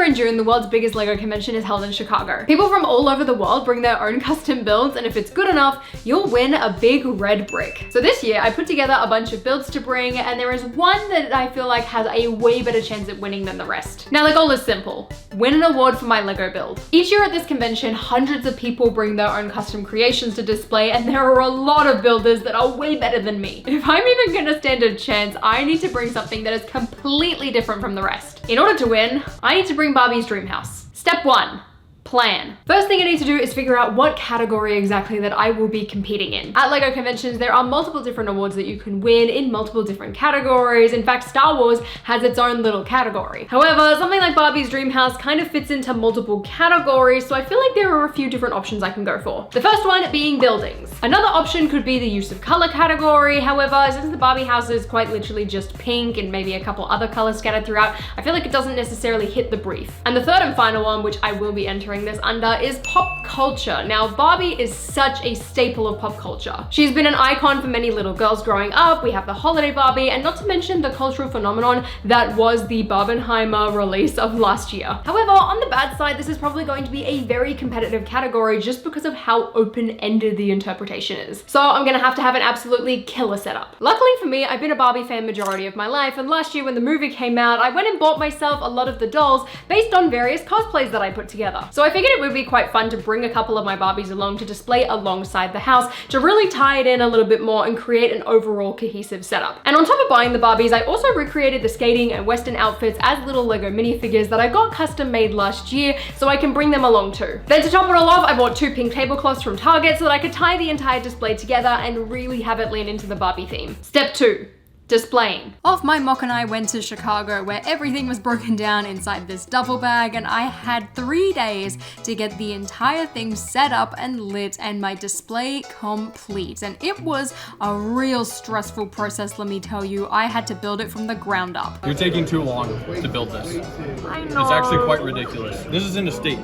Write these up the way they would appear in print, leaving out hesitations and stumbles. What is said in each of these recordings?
year in June, the world's biggest LEGO convention is held in Chicago. People from all over the world bring their own custom builds, and if it's good enough, you'll win a big red brick. So this year, I put together a bunch of builds to bring, and there is one that I feel like has a way better chance at winning than the rest. Now, the goal is simple: win an award for my LEGO build. Each year at this convention, hundreds of people bring their own custom creations to display, and there are a lot of builders that are way better than me. If I'm even gonna stand a chance, I need to bring something that is completely different from the rest. In order to win, I need to bring Barbie's dream house. Step 1. Plan. First thing I need to do is figure out what category exactly that I will be competing in. At LEGO conventions, there are multiple different awards that you can win in multiple different categories. In fact, Star Wars has its own little category. However, something like Barbie's dream house kind of fits into multiple categories, so I feel like there are a few different options I can go for. The first one being buildings. Another option could be the use of color category. However, since the Barbie house is quite literally just pink and maybe a couple other colors scattered throughout, I feel like it doesn't necessarily hit the brief. And the third and final one, which I will be entering this under, is pop culture. Now, Barbie is such a staple of pop culture. She's been an icon for many little girls growing up. We have the holiday Barbie, and not to mention the cultural phenomenon that was the Barbenheimer release of last year. However, on the bad side, this is probably going to be a very competitive category just because of how open-ended the interpretation is. So I'm gonna have to have an absolutely killer setup. Luckily for me, I've been a Barbie fan majority of my life, and last year when the movie came out, I went and bought myself a lot of the dolls based on various cosplays that I put together. So I figured it would be quite fun to bring a couple of my Barbies along to display alongside the house to really tie it in a little bit more and create an overall cohesive setup. And on top of buying the Barbies, I also recreated the skating and Western outfits as little LEGO minifigures that I got custom made last year so I can bring them along too. Then to top it all off, I bought 2 pink tablecloths from Target so that I could tie the entire display together and really have it lean into the Barbie theme. Step 2. Displaying. Off my mock and I went to Chicago where everything was broken down inside this duffel bag, and I had 3 days to get the entire thing set up and lit and my display complete. And it was a real stressful process, let me tell you. I had to build it from the ground up. You're taking too long to build this. I know. It's actually quite ridiculous. This is in a state.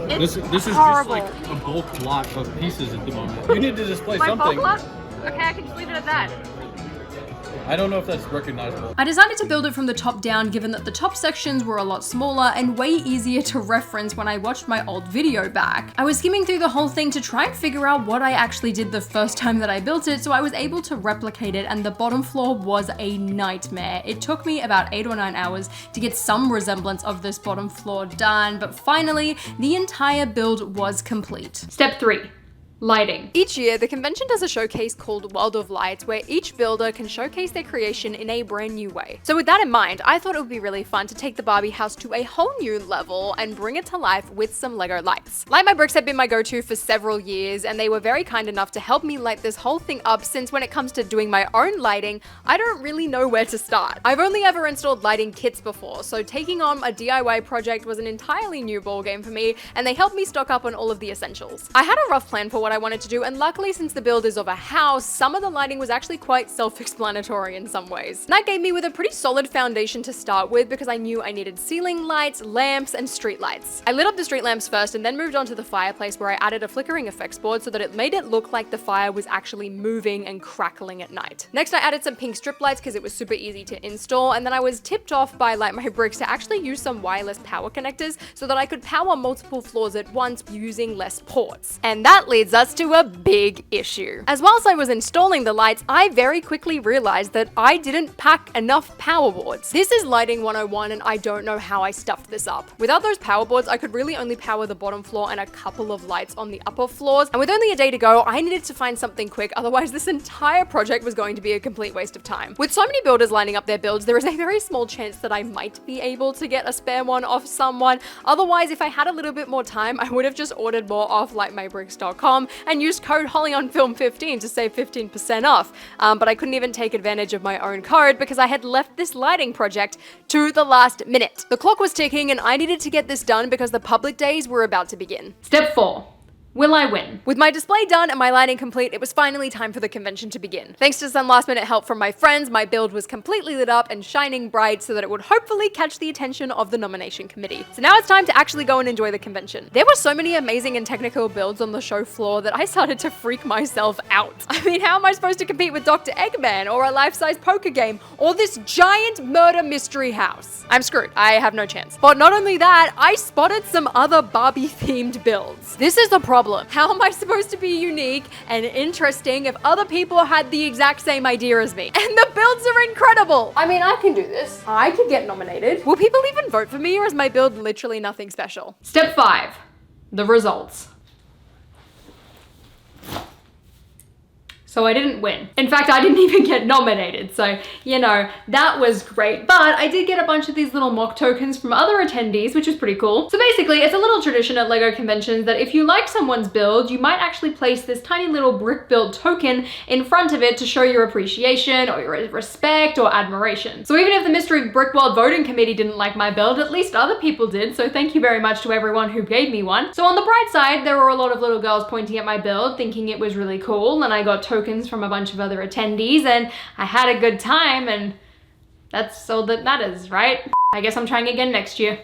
This is horrible. just like a bulk lot of pieces at the moment. You need to display something. Bulk lot? Okay, I can just leave it at that. I don't know if that's recognizable. I decided to build it from the top down, given that the top sections were a lot smaller and way easier to reference when I watched my old video back. I was skimming through the whole thing to try and figure out what I actually did the first time that I built it, so I was able to replicate it, and the bottom floor was a nightmare. It took me about 8 or 9 hours to get some resemblance of this bottom floor done, but finally, the entire build was complete. Step 3. Lighting. Each year, the convention does a showcase called World of Lights, where each builder can showcase their creation in a brand new way. So with that in mind, I thought it would be really fun to take the Barbie house to a whole new level and bring it to life with some LEGO lights. Light My Bricks have been my go-to for several years, and they were very kind enough to help me light this whole thing up, since when it comes to doing my own lighting, I don't really know where to start. I've only ever installed lighting kits before, so taking on a DIY project was an entirely new ballgame for me, and they helped me stock up on all of the essentials. I had a rough plan for what I wanted to do, and luckily, since the build is of a house, some of the lighting was actually quite self-explanatory in some ways. And that gave me with a pretty solid foundation to start with, because I knew I needed ceiling lights, lamps, and street lights. I lit up the street lamps first and then moved on to the fireplace, where I added a flickering effects board so that it made it look like the fire was actually moving and crackling at night. Next, I added some pink strip lights because it was super easy to install, and then I was tipped off by Light My Bricks to actually use some wireless power connectors so that I could power multiple floors at once using less ports. And that leads us to a big issue. As well as I was installing the lights, I very quickly realized that I didn't pack enough power boards. This is lighting 101, and I don't know how I stuffed this up. Without those power boards, I could really only power the bottom floor and a couple of lights on the upper floors, and with only a day to go, I needed to find something quick, otherwise this entire project was going to be a complete waste of time. With so many builders lining up their builds, there is a very small chance that I might be able to get a spare one off someone. Otherwise, if I had a little bit more time, I would have just ordered more off lightmybricks.com and used code HollyOnFilm15 to save 15% off, but I couldn't even take advantage of my own code because I had left this lighting project to the last minute. The clock was ticking and I needed to get this done because the public days were about to begin. Step 4. Will I win? With my display done and my lighting complete, it was finally time for the convention to begin. Thanks to some last minute help from my friends, my build was completely lit up and shining bright so that it would hopefully catch the attention of the nomination committee. So now it's time to actually go and enjoy the convention. There were so many amazing and technical builds on the show floor that I started to freak myself out. I mean, how am I supposed to compete with Dr. Eggman or a life-size poker game or this giant murder mystery house? I'm screwed. I have no chance. But not only that, I spotted some other Barbie themed builds. This is a problem. How am I supposed to be unique and interesting if other people had the exact same idea as me? And the builds are incredible. I mean, I can do this. I could get nominated. Will people even vote for me, or is my build literally nothing special? Step 5, the results. So I didn't win. In fact, I didn't even get nominated. So, you know, that was great. But I did get a bunch of these little mock tokens from other attendees, which was pretty cool. So basically, it's a little tradition at LEGO conventions that if you like someone's build, you might actually place this tiny little brick build token in front of it to show your appreciation or your respect or admiration. So even if the Mystery Brick World voting committee didn't like my build, at least other people did. So thank you very much to everyone who gave me one. So on the bright side, there were a lot of little girls pointing at my build, thinking it was really cool, and I got tokens from a bunch of other attendees, and I had a good time, and that's all that matters, right? I guess I'm trying again next year.